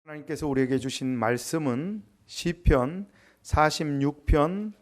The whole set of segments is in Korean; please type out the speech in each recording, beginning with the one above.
하나님께서 우리에게 주신 말씀은 시편 46편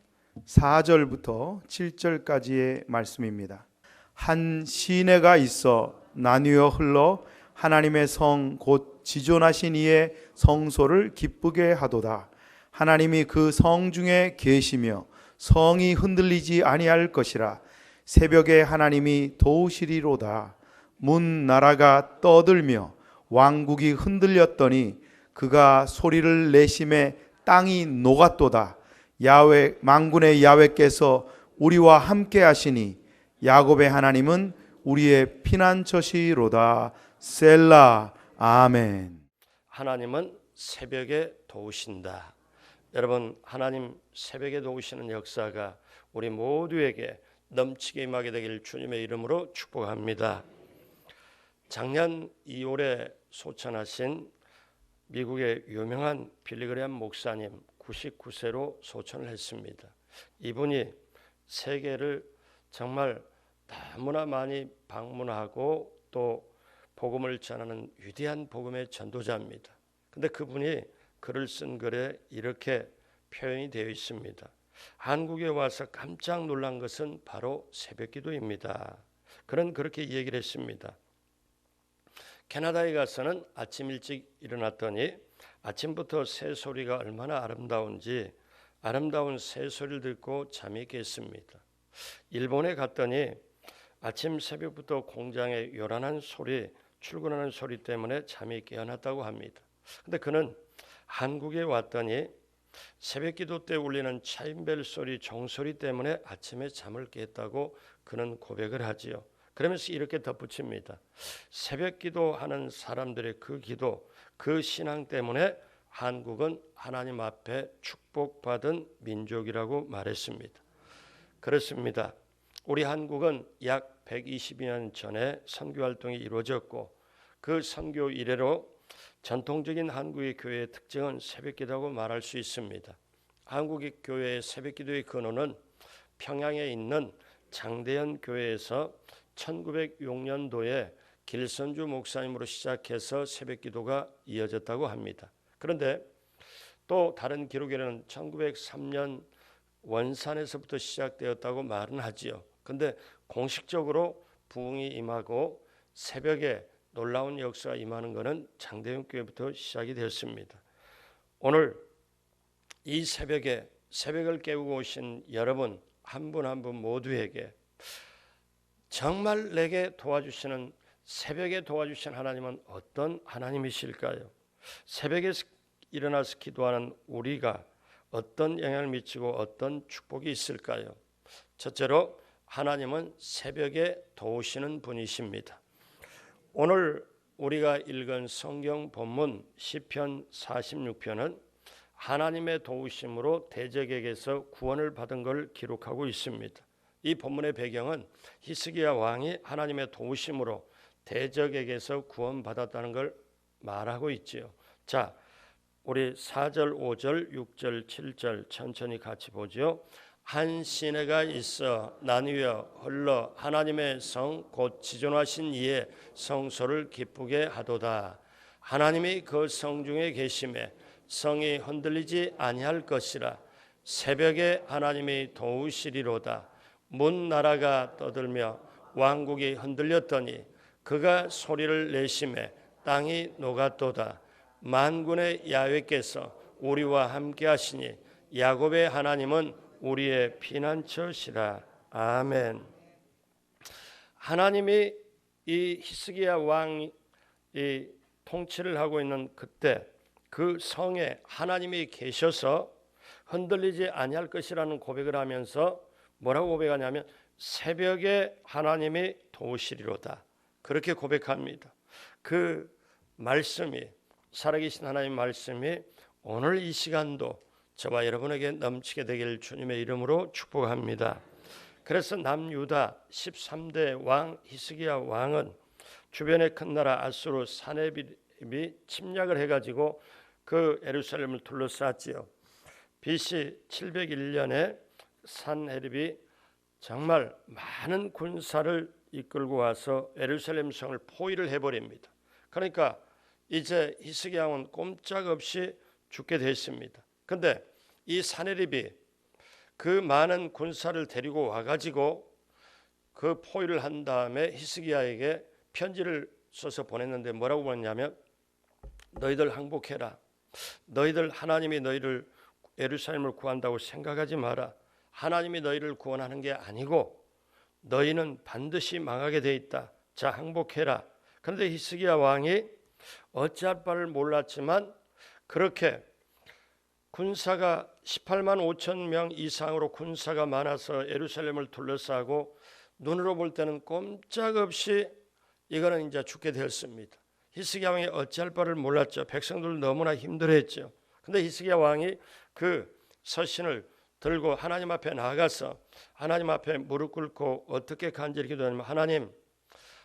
4절부터 7절까지의 말씀입니다. 한 시내가 있어 나뉘어 흘러 하나님의 성 곧 지존하신 이의 성소를 기쁘게 하도다. 하나님이 그 성 중에 계시며 성이 흔들리지 아니할 것이라. 새벽에 하나님이 도우시리로다. 문 나라가 떠들며 왕국이 흔들렸더니 그가 소리를 내심에 땅이 녹았도다. 야훼 만군의 야훼께서 우리와 함께 하시니 야곱의 하나님은 우리의 피난처시로다. 셀라. 아멘. 하나님은 새벽에 도우신다. 여러분, 하나님 새벽에 도우시는 역사가 우리 모두에게 넘치게 임하게 되길 주님의 이름으로 축복합니다. 작년 2월에 소천하신 미국의 유명한 빌리그레엄 목사님 99세로 소천을 했습니다. 이분이 세계를 정말 너무나 많이 방문하고 또 복음을 전하는 위대한 복음의 전도자입니다. 근데 그분이 글을 쓴 글에 이렇게 표현이 되어 있습니다. 한국에 와서 깜짝 놀란 것은 바로 새벽기도입니다. 그는 그렇게 얘기를 했습니다. 캐나다에 가서는 아침 일찍 일어났더니 아침부터 새소리가 얼마나 아름다운지 아름다운 새소리를 듣고 잠이 깼습니다. 일본에 갔더니 아침 새벽부터 공장의 요란한 소리, 출근하는 소리 때문에 잠이 깨어났다고 합니다. 근데 그는 한국에 왔더니 새벽기도 때 울리는 차임벨 소리, 종소리 때문에 아침에 잠을 깼다고 그는 고백을 하지요. 그러면서 이렇게 덧붙입니다. 새벽기도 하는 사람들의 그 기도, 그 신앙 때문에 한국은 하나님 앞에 축복받은 민족이라고 말했습니다. 그렇습니다. 우리 한국은 약 120년 전에 선교활동이 이루어졌고 그 선교 이래로 전통적인 한국의 교회의 특징은 새벽기도라고 말할 수 있습니다. 한국의 교회의 새벽기도의 근원은 평양에 있는 장대현 교회에서 1906년도에 길선주 목사님으로 시작해서 새벽기도가 이어졌다고 합니다. 그런데 또 다른 기록에는 1903년 원산에서부터 시작되었다고 말은 하지요. 그런데 공식적으로 부흥이 임하고 새벽에 놀라운 역사가 임하는 것은 장대현 교회부터 시작이 되었습니다. 오늘 이 새벽에 새벽을 깨우고 오신 여러분 한 분 한 분 모두에게 정말 내게 도와주시는 새벽에 도와주신 하나님은 어떤 하나님이실까요? 새벽에 일어나서 기도하는 우리가 어떤 영향을 미치고 어떤 축복이 있을까요? 첫째로 하나님은 새벽에 도우시는 분이십니다. 오늘 우리가 읽은 성경 본문 시편 46편은 하나님의 도우심으로 대적에게서 구원을 받은 걸 기록하고 있습니다. 이 본문의 배경은 히스기야 왕이 하나님의 도우심으로 대적에게서 구원받았다는 걸 말하고 있지요. 자, 우리 4절, 5절, 6절, 7절 천천히 같이 보죠. 한 시내가 있어 나뉘어 흘러 하나님의 성 곧 지존하신 이의 성소를 기쁘게 하도다. 하나님이 그 성 중에 계심에 성이 흔들리지 아니할 것이라. 새벽에 하나님이 도우시리로다. 문 나라가 떠들며 왕국이 흔들렸더니 그가 소리를 내심에 땅이 녹았도다. 만군의 야훼께서 우리와 함께 하시니 야곱의 하나님은 우리의 피난처시라. 아멘. 하나님이 이 히스기야 왕이 통치를 하고 있는 그때 그 성에 하나님이 계셔서 흔들리지 아니할 것이라는 고백을 하면서 뭐라고 고백하냐면 새벽에 하나님이 도우시리로다. 그렇게 고백합니다. 그 말씀이 살아계신 하나님 말씀이 오늘 이 시간도 저와 여러분에게 넘치게 되길 주님의 이름으로 축복합니다. 그래서 남유다 13대 왕 히스기야 왕은 주변의 큰 나라 아수르 사네립이 침략을 해가지고 그 예루살렘을 둘러쌌지요. BC 701년에 산헤립이 정말 많은 군사를 이끌고 와서 예루살렘 성을 포위를 해버립니다. 그러니까 이제 히스기야 왕은 꼼짝없이 죽게 됐습니다. 그런데 이 사네립이 그 많은 군사를 데리고 와가지고 그 포위를 한 다음에 히스기야에게 편지를 써서 보냈는데 뭐라고 보냈냐면, 너희들 항복해라. 너희들 하나님이 너희를 예루살렘을 구한다고 생각하지 마라. 하나님이 너희를 구원하는 게 아니고 너희는 반드시 망하게 돼 있다. 자, 항복해라. 그런데 히스기야 왕이 어찌할 바를 몰랐지만 그렇게 군사가 18만 5천 명 이상으로 군사가 많아서 예루살렘을 둘러싸고 눈으로 볼 때는 꼼짝없이 이거는 이제 죽게 되었습니다. 히스기야 왕이 어찌할 바를 몰랐죠. 백성들 너무나 힘들어했죠. 근데 히스기야 왕이 그 서신을 들고 하나님 앞에 나가서 하나님 앞에 무릎 꿇고 어떻게 간절히 기도하냐면,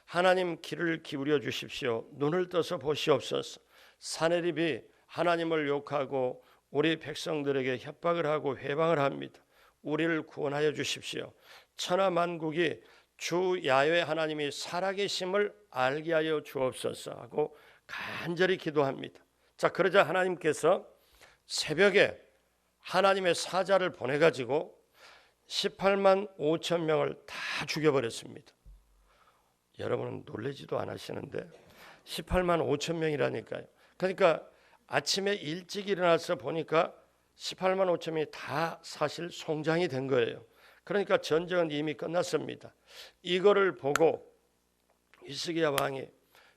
하나님 귀를 기울여 주십시오. 눈을 떠서 보시옵소서. 사네립이 하나님을 욕하고 우리 백성들에게 협박을 하고 회방을 합니다. 우리를 구원하여 주십시오. 천하 만국이 주 야훼 하나님이 살아계심을 알게 하여 주옵소서 하고 간절히 기도합니다. 자, 그러자 하나님께서 새벽에 하나님의 사자를 보내가지고 18만 5천 명을 다 죽여버렸습니다. 여러분은 놀라지도 않으시는데 18만 5천 명이라니까요. 그러니까 아침에 일찍 일어나서 보니까 18만 5천 명이 다 사실 송장이 된 거예요. 그러니까 전쟁은 이미 끝났습니다. 이거를 보고 히스기야 왕이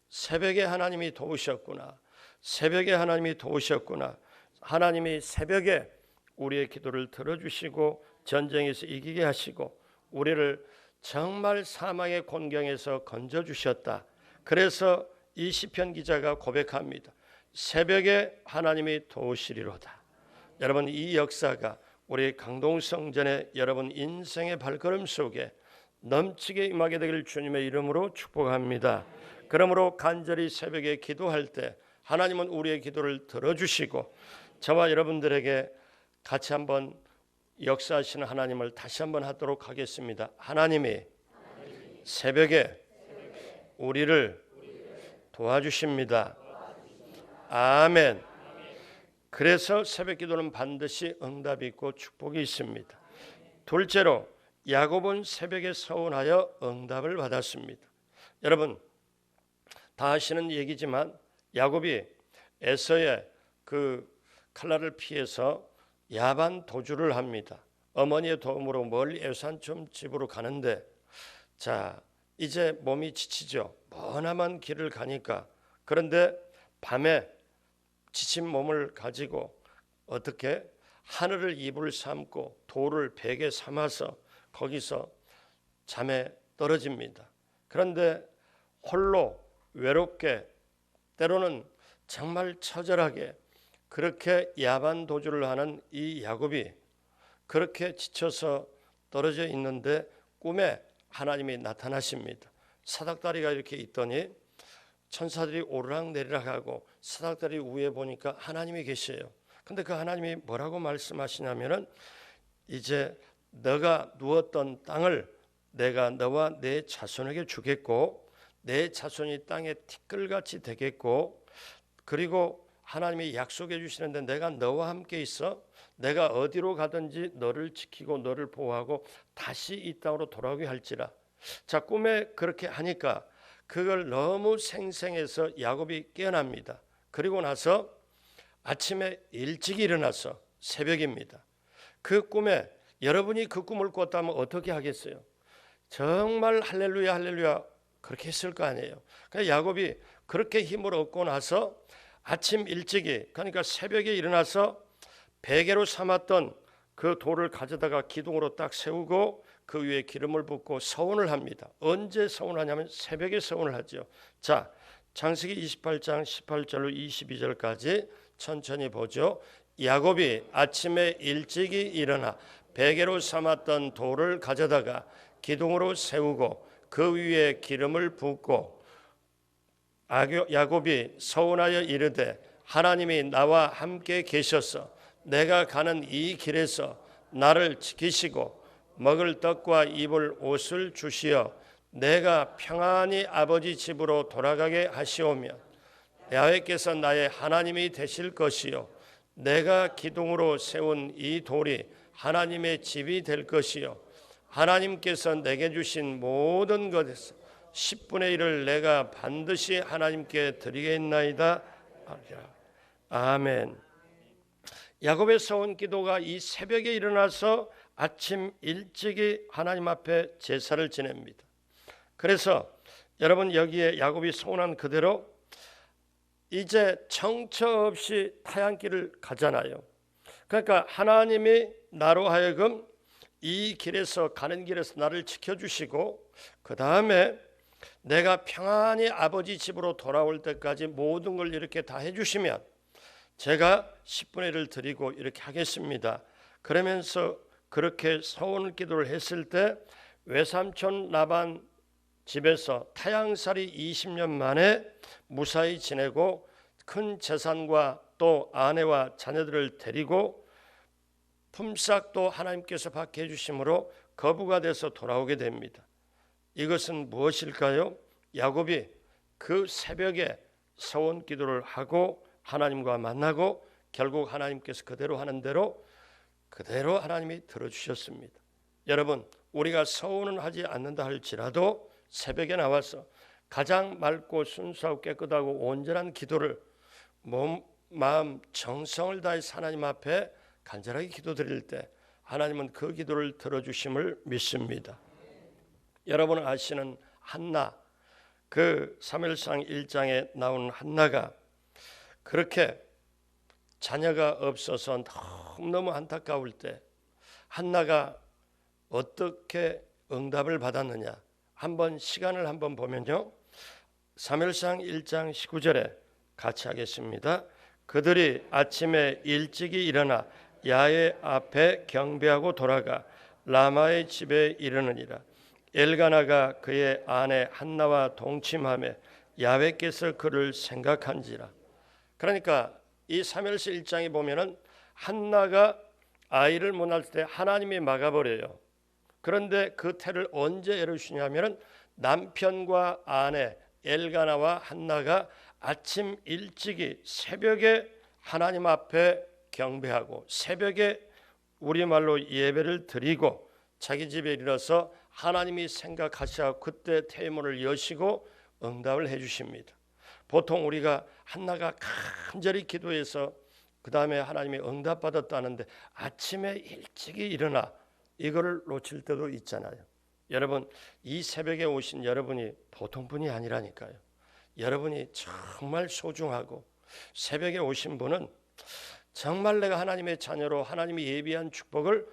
새벽에 하나님이 도우셨구나. 새벽에 하나님이 도우셨구나. 하나님이 새벽에 우리의 기도를 들어주시고 전쟁에서 이기게 하시고 우리를 정말 사망의 곤경에서 건져주셨다. 그래서 이 시편 기자가 고백합니다. 새벽에 하나님이 도우시리로다. 여러분, 이 역사가 우리 강동성전의 여러분 인생의 발걸음 속에 넘치게 임하게 되기를 주님의 이름으로 축복합니다. 그러므로 간절히 새벽에 기도할 때 하나님은 우리의 기도를 들어주시고 저와 여러분들에게 같이 한번 역사하시는 하나님을 다시 한번 하도록 하겠습니다. 하나님이 새벽에 우리를 도와주십니다. 아멘. 그래서 새벽 기도는 반드시 응답이 있고 축복이 있습니다. 둘째로 야곱은 새벽에 서원하여 응답을 받았습니다. 여러분 다 아시는 얘기지만 야곱이 에서의 그 칼날을 피해서 야반 도주를 합니다. 어머니의 도움으로 멀리 에산촌 집으로 가는데, 자 이제 몸이 지치죠. 머나먼 길을 가니까. 그런데 밤에 지친 몸을 가지고 어떻게 하늘을 이불 삼고 돌을 베개 삼아서 거기서 잠에 떨어집니다. 그런데 홀로 외롭게 때로는 정말 처절하게 그렇게 야반 도주를 하는 이 야곱이 그렇게 지쳐서 떨어져 있는데 꿈에 하나님이 나타나십니다. 사닥다리가 이렇게 있더니 천사들이 오르락내리락 하고 사닥다리 위에 보니까 하나님이 계셔요. 근데 그 하나님이 뭐라고 말씀하시냐면은 이제 너가 누웠던 땅을 내가 너와 내 자손에게 주겠고 내 자손이 땅에 티끌같이 되겠고, 그리고 하나님이 약속해 주시는데 내가 너와 함께 있어 내가 어디로 가든지 너를 지키고 너를 보호하고 다시 이 땅으로 돌아오게 할지라. 자, 꿈에 그렇게 하니까 그걸 너무 생생해서 야곱이 깨어납니다. 그리고 나서 아침에 일찍 일어나서 새벽입니다. 그 꿈에 여러분이 그 꿈을 꿨다면 어떻게 하겠어요? 정말 할렐루야 할렐루야 그렇게 했을 거 아니에요. 그러니까 야곱이 그렇게 힘을 얻고 나서 아침 일찍이, 그러니까 새벽에 일어나서 베개로 삼았던 그 돌을 가져다가 기둥으로 딱 세우고 그 위에 기름을 붓고 서원을 합니다. 언제 서원하냐면 새벽에 서원을 하죠. 자, 창세기 28장 18절로 22절까지 천천히 보죠. 야곱이 아침에 일찍이 일어나 베개로 삼았던 돌을 가져다가 기둥으로 세우고 그 위에 기름을 붓고 야곱이 서원하여 이르되 하나님이 나와 함께 계셔서 내가 가는 이 길에서 나를 지키시고 먹을 떡과 입을 옷을 주시어 내가 평안히 아버지 집으로 돌아가게 하시오며 야훼께서 나의 하나님이 되실 것이요 내가 기둥으로 세운 이 돌이 하나님의 집이 될 것이요 하나님께서 내게 주신 모든 것에서 10분의 1을 내가 반드시 하나님께 드리겠나이다. 아멘. 야곱의 서원 기도가 이 새벽에 일어나서 아침 일찍이 하나님 앞에 제사를 지냅니다. 그래서 여러분 여기에 야곱이 소원한 그대로 이제 정처 없이 타향길을 가잖아요. 그러니까 하나님이 나로 하여금 이 길에서 가는 길에서 나를 지켜주시고 그 다음에 내가 평안히 아버지 집으로 돌아올 때까지 모든 걸 이렇게 다 해주시면 제가 10분의 1을 드리고 이렇게 하겠습니다. 그러면서 그렇게 서원 기도를 했을 때 외삼촌 라반 집에서 타향살이 20년 만에 무사히 지내고 큰 재산과 또 아내와 자녀들을 데리고 품삯도 하나님께서 받게 해주심으로 거부가 돼서 돌아오게 됩니다. 이것은 무엇일까요? 야곱이 그 새벽에 서원 기도를 하고 하나님과 만나고 결국 하나님께서 그대로 하는 대로 그대로 하나님이 들어주셨습니다. 여러분 우리가 서원은 하지 않는다 할지라도 새벽에 나와서 가장 맑고 순수하고 깨끗하고 온전한 기도를 몸, 마음, 정성을 다해서 하나님 앞에 간절하게 기도드릴 때 하나님은 그 기도를 들어주심을 믿습니다. 여러분 아시는 한나, 그 사무엘상 1장에 나오는 한나가 그렇게 자녀가 없어서 너무너무 안타까울 때 한나가 어떻게 응답을 받았느냐 한번 시간을 한번 보면요 사무엘상 1장 19절에 같이 하겠습니다. 그들이 아침에 일찍이 일어나 야훼 앞에 경배하고 돌아가 라마의 집에 이르느니라. 엘가나가 그의 아내 한나와 동침하며 야훼께서 그를 생각한지라. 그러니까 이 사무엘상 1장에 보면은 한나가 아이를 못 낳을 때 하나님이 막아버려요. 그런데 그 태를 언제 이루시냐면은 남편과 아내 엘가나와 한나가 아침 일찍이 새벽에 하나님 앞에 경배하고 새벽에 우리말로 예배를 드리고 자기 집에 이르러서 하나님이 생각하시고 그때 태문을 여시고 응답을 해주십니다. 보통 우리가 한나가 간절히 기도해서 그 다음에 하나님이 응답받았다는데 아침에 일찍이 일어나 이거를 놓칠 때도 있잖아요. 여러분 이 새벽에 오신 여러분이 보통 분이 아니라니까요. 여러분이 정말 소중하고 새벽에 오신 분은 정말 내가 하나님의 자녀로 하나님이 예비한 축복을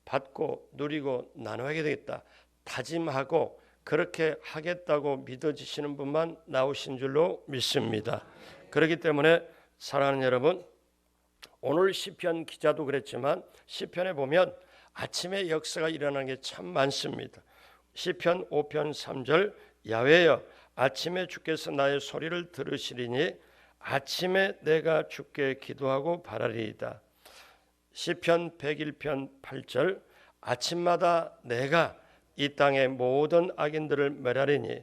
받고 누리고 나눠야 되겠다 다짐하고 그렇게 하겠다고 믿어지시는 분만 나오신 줄로 믿습니다. 그렇기 때문에 사랑하는 여러분 오늘 시편 기자도 그랬지만 시편에 보면 아침에 역사가 일어나는 게 참 많습니다. 시편 5편 3절 야훼여 아침에 주께서 나의 소리를 들으시리니 아침에 내가 주께 기도하고 바라리이다. 시편 101편 8절 아침마다 내가 이 땅의 모든 악인들을 멸하리니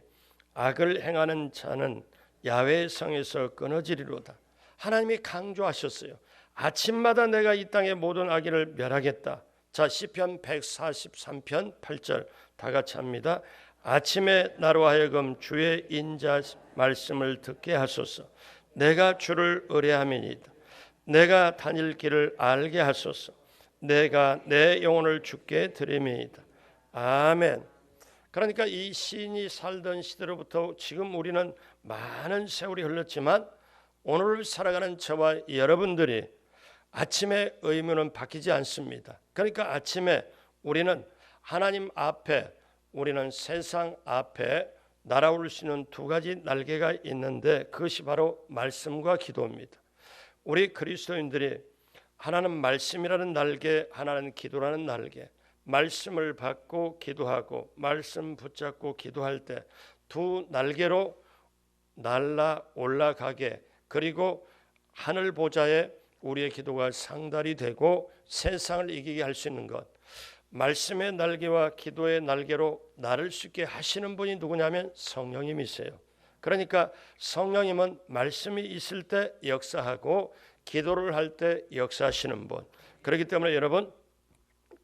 악을 행하는 자는 야훼의 성에서 끊어지리로다. 하나님이 강조하셨어요. 아침마다 내가 이 땅의 모든 악인을 멸하겠다. 자 시편 143편 8절 다 같이 합니다. 아침에 나로 하여금 주의 인자 말씀을 듣게 하소서. 내가 주를 의뢰함이니이다. 내가 다닐 길을 알게 하소서. 내가 내 영혼을 주께 드림이이다. 아멘. 그러니까 이 시인이 살던 시대로부터 지금 우리는 많은 세월이 흘렀지만 오늘 살아가는 저와 여러분들이 아침의 의무는 바뀌지 않습니다. 그러니까 아침에 우리는 하나님 앞에 우리는 세상 앞에 날아올 수 있는 두 가지 날개가 있는데 그것이 바로 말씀과 기도입니다. 우리 그리스도인들이 하나는 말씀이라는 날개, 하나는 기도라는 날개. 말씀을 받고 기도하고 말씀 붙잡고 기도할 때 두 날개로 날아 올라가게 그리고 하늘 보좌에 우리의 기도가 상달이 되고 세상을 이기게 할 수 있는 것. 말씀의 날개와 기도의 날개로 나를 수 있게 하시는 분이 누구냐면 성령님이세요. 그러니까 성령님은 말씀이 있을 때 역사하고 기도를 할 때 역사하시는 분. 그렇기 때문에 여러분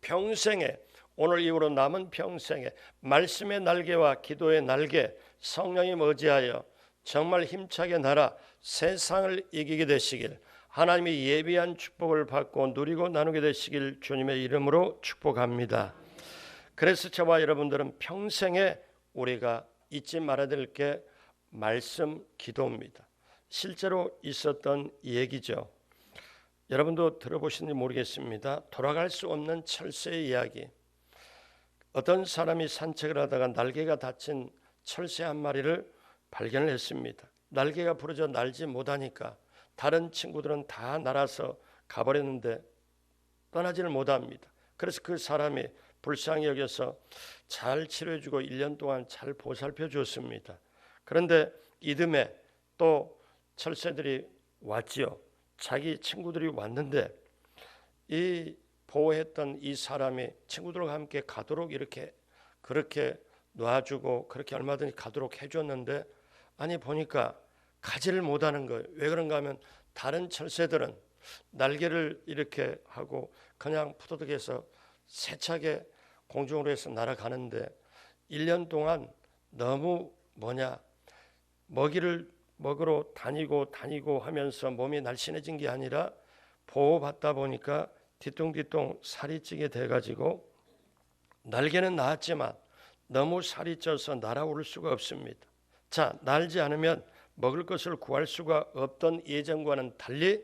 평생에 오늘 이후로 남은 평생에 말씀의 날개와 기도의 날개 성령님 의지하여 정말 힘차게 날아 세상을 이기게 되시길 하나님이 예비한 축복을 받고 누리고 나누게 되시길 주님의 이름으로 축복합니다. 그래서 저와 여러분들은 평생에 우리가 잊지 말아야 될 게 말씀 기도입니다. 실제로 있었던 얘기죠. 여러분도 들어보셨는지 모르겠습니다. 돌아갈 수 없는 철새의 이야기. 어떤 사람이 산책을 하다가 날개가 다친 철새 한 마리를 발견을 했습니다. 날개가 부러져 날지 못하니까 다른 친구들은 다 날아서 가버렸는데 떠나지를 못합니다. 그래서 그 사람이 불쌍히 여겨서 잘 치료해주고 1년 동안 잘 보살펴 주었습니다. 그런데 이듬해 또 철새들이 왔지요. 자기 친구들이 왔는데 이 보호했던 이 사람이 친구들과 함께 가도록 이렇게 그렇게 놔주고 그렇게 얼마든지 가도록 해줬는데 아니 보니까 가지를 못하는 거예요. 왜 그런가 하면 다른 철새들은 날개를 이렇게 하고 그냥 푸드득해서 세차게 공중으로 해서 날아가는데 1년 동안 너무 먹이를 먹으러 다니고 하면서 몸이 날씬해진 게 아니라 보호받다 보니까 뒤뚱뒤뚱 살이 찌게 돼가지고 날개는 나았지만 너무 살이 쪄서 날아오를 수가 없습니다. 자, 날지 않으면 먹을 것을 구할 수가 없던 예전과는 달리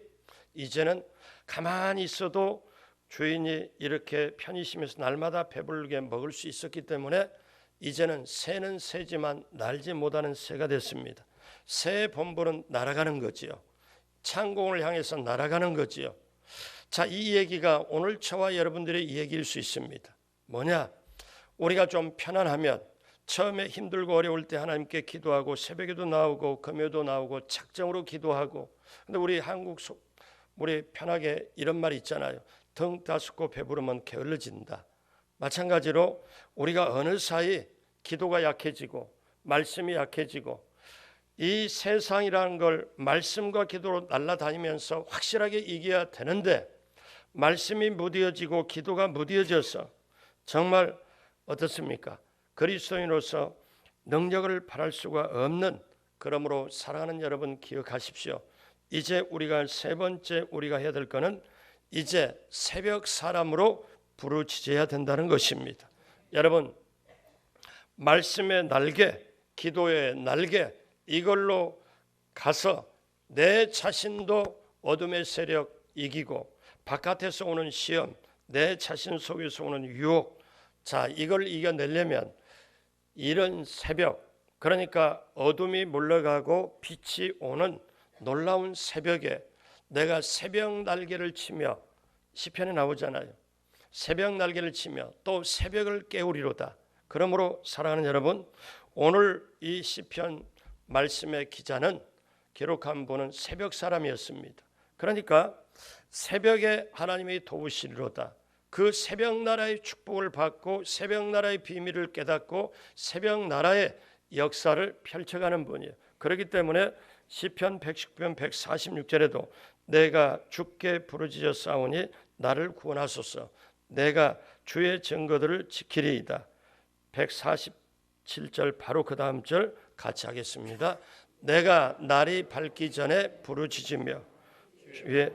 이제는 가만히 있어도 주인이 이렇게 편히 쉬면서 날마다 배부르게 먹을 수 있었기 때문에 이제는 새는 새지만 날지 못하는 새가 됐습니다. 새의 본분은 날아가는 거지요. 창공을 향해서 날아가는 거지요. 자, 이 얘기가 오늘 저와 여러분들의 얘기일 수 있습니다. 뭐냐? 우리가 좀 편안하면 처음에 힘들고 어려울 때 하나님께 기도하고 새벽에도 나오고 금요도 나오고 작정으로 기도하고 근데 우리 우리 편하게 이런 말이 있잖아요. 등 따숩고 배부르면 게을러진다. 마찬가지로 우리가 어느 사이 기도가 약해지고 말씀이 약해지고 이 세상이라는 걸 말씀과 기도로 날아다니면서 확실하게 이겨야 되는데 말씀이 무뎌지고 기도가 무뎌져서 정말 어떻습니까? 그리스도인으로서 능력을 발할 수가 없는 그러므로 사랑하는 여러분 기억하십시오. 이제 우리가 세 번째 우리가 해야 될 거는 이제 새벽 사람으로 부르짖어야 된다는 것입니다. 여러분 말씀의 날개, 기도의 날개 이걸로 가서 내 자신도 어둠의 세력 이기고 바깥에서 오는 시험, 내 자신 속에서 오는 유혹 자 이걸 이겨내려면 이런 새벽 그러니까 어둠이 물러가고 빛이 오는 놀라운 새벽에 내가 새벽 날개를 치며 시편에 나오잖아요. 새벽 날개를 치며 또 새벽을 깨우리로다. 그러므로 사랑하는 여러분 오늘 이 시편 말씀의 기자는 기록한 분은 새벽 사람이었습니다. 그러니까 새벽에 하나님이 도우시리로다. 그 새벽 나라의 축복을 받고 새벽 나라의 비밀을 깨닫고 새벽 나라의 역사를 펼쳐가는 분이에요. 그렇기 때문에 시편 119편 146절에도 내가 주께 부르짖어 싸우니 나를 구원하소서. 내가 주의 증거들을 지키리이다. 147절 바로 그 다음 절 같이 하겠습니다. 내가 날이 밝기 전에 부르짖으며 주의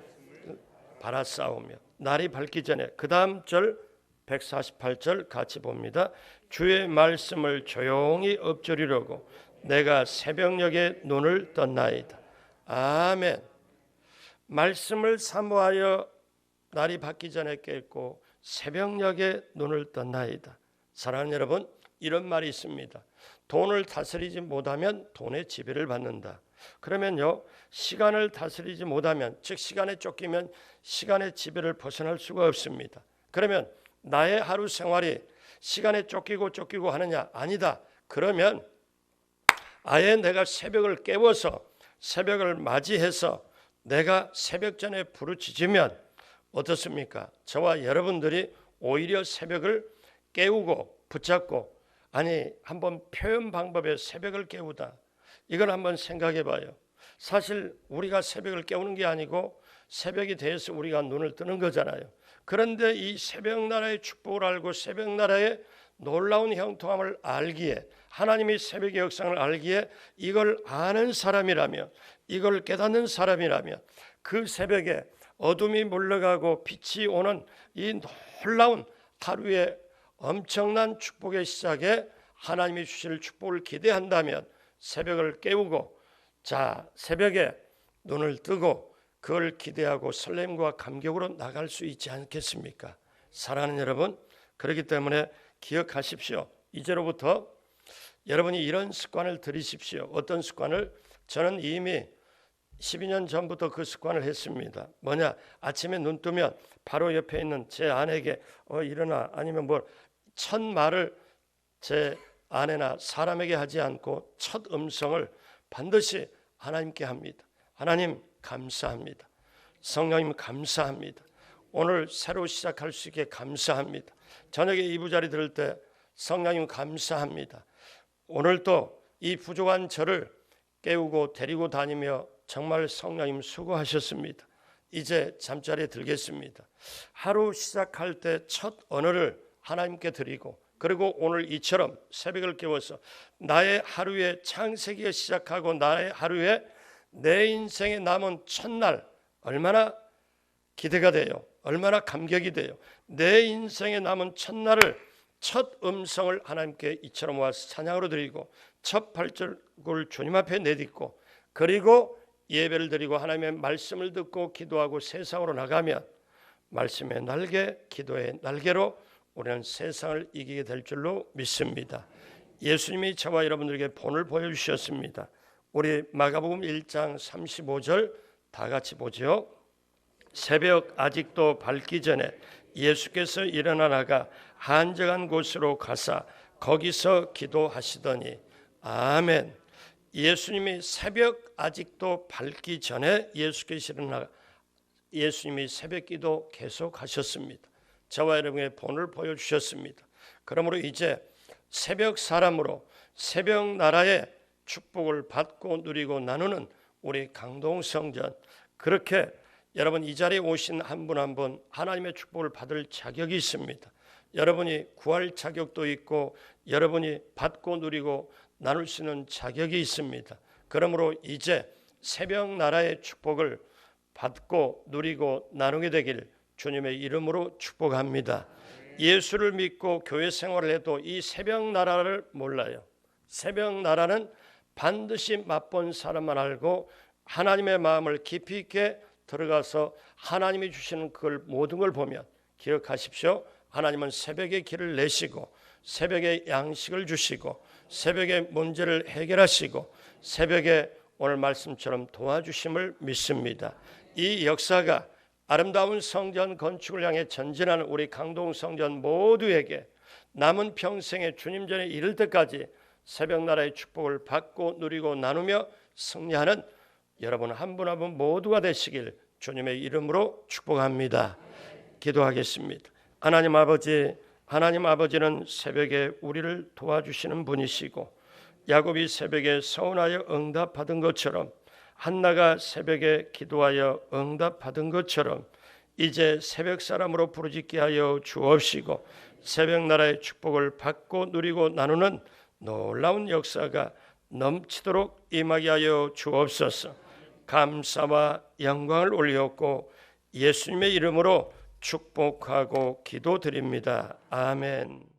바라싸우며 날이 밝기 전에 그 다음 절 148절 같이 봅니다. 주의 말씀을 조용히 엎조리려고 내가 새벽녘에 눈을 떴나이다. 아멘. 말씀을 사모하여 날이 밝기 전에 깼고 새벽녘에 눈을 떴나이다. 사랑하는 여러분 이런 말이 있습니다. 돈을 다스리지 못하면 돈의 지배를 받는다. 그러면요 시간을 다스리지 못하면 즉 시간에 쫓기면 시간의 지배를 벗어날 수가 없습니다. 그러면 나의 하루 생활이 시간에 쫓기고 하느냐? 아니다. 그러면 아예 내가 새벽을 깨워서 새벽을 맞이해서 내가 새벽 전에 부르짖으면 어떻습니까? 저와 여러분들이 오히려 새벽을 깨우고 붙잡고, 아니 한번 표현 방법에 새벽을 깨우다, 이걸 한번 생각해 봐요. 사실 우리가 새벽을 깨우는 게 아니고 새벽이 돼서 우리가 눈을 뜨는 거잖아요. 그런데 이 새벽 나라의 축복을 알고 새벽 나라의 놀라운 형통함을 알기에, 하나님의 새벽의 역사를 알기에, 이걸 아는 사람이라면, 이걸 깨닫는 사람이라면 그 새벽에 어둠이 물러가고 빛이 오는 이 놀라운 하루의 엄청난 축복의 시작에 하나님이 주실 축복을 기대한다면 새벽을 깨우고, 자, 새벽에 눈을 뜨고 그걸 기대하고 설렘과 감격으로 나갈 수 있지 않겠습니까? 사랑하는 여러분, 그렇기 때문에 기억하십시오. 이제로부터 여러분이 이런 습관을 들이십시오. 어떤 습관을? 저는 이미 12년 전부터 그 습관을 했습니다. 뭐냐? 아침에 눈 뜨면 바로 옆에 있는 제 아내에게 일어나, 아니면 첫 말을 제 아내나 사람에게 하지 않고 첫 음성을 반드시 하나님께 합니다. 하나님 감사합니다. 성령님 감사합니다. 오늘 새로 시작할 수 있게 감사합니다. 저녁에 이부자리 들을 때 성령님 감사합니다. 오늘도 이 부족한 저를 깨우고 데리고 다니며 정말 성령님 수고하셨습니다. 이제 잠자리에 들겠습니다. 하루 시작할 때 첫 언어를 하나님께 드리고, 그리고 오늘 이처럼 새벽을 깨워서 나의 하루에 창세기가 시작하고 나의 하루에 내 인생에 남은 첫날, 얼마나 기대가 돼요. 얼마나 감격이 돼요. 내 인생에 남은 첫날을, 첫 음성을 하나님께 이처럼 와서 찬양으로 드리고 첫 발걸음을 주님 앞에 내딛고, 그리고 예배를 드리고 하나님의 말씀을 듣고 기도하고 세상으로 나가면 말씀의 날개, 기도의 날개로 우리는 세상을 이기게 될 줄로 믿습니다. 예수님이 저와 여러분들에게 본을 보여주셨습니다. 우리 마가복음 1장 35절 다 같이 보죠. 새벽 아직도 밝기 전에 예수께서 일어나 나가 한적한 곳으로 가사 거기서 기도하시더니. 아멘. 예수님이 새벽 아직도 밝기 전에 예수께서 일어나 예수님이 새벽 기도 계속 하셨습니다. 저와 여러분의 본을 보여주셨습니다. 그러므로 이제 새벽 사람으로 새벽 나라의 축복을 받고 누리고 나누는 우리 강동성전, 그렇게 여러분 이 자리에 오신 한 분 한 분 하나님의 축복을 받을 자격이 있습니다. 여러분이 구할 자격도 있고 여러분이 받고 누리고 나눌 수 있는 자격이 있습니다. 그러므로 이제 새벽 나라의 축복을 받고 누리고 나누게 되길 주님의 이름으로 축복합니다. 예수를 믿고 교회 생활을 해도 이 새벽 나라를 몰라요. 새벽 나라는 반드시 맛본 사람만 알고 하나님의 마음을 깊이 있게 들어가서 하나님이 주시는 그걸 모든 걸 보면, 기억하십시오. 하나님은 새벽에 길을 내시고 새벽에 양식을 주시고 새벽에 문제를 해결하시고 새벽에 오늘 말씀처럼 도와주심을 믿습니다. 이 역사가 아름다운 성전 건축을 향해 전진하는 우리 강동성전 모두에게 남은 평생에 주님 전에 이를 때까지 새벽 나라의 축복을 받고 누리고 나누며 승리하는 여러분 한 분 한 분 모두가 되시길 주님의 이름으로 축복합니다. 기도하겠습니다. 하나님 아버지, 하나님 아버지는 새벽에 우리를 도와주시는 분이시고 야곱이 새벽에 서운하여 응답받은 것처럼, 한나가 새벽에 기도하여 응답받은 것처럼 이제 새벽 사람으로 부르짖게 하여 주옵시고 새벽 나라의 축복을 받고 누리고 나누는 놀라운 역사가 넘치도록 임하게 하여 주옵소서. 감사와 영광을 올리옵고 예수님의 이름으로 축복하고 기도드립니다. 아멘.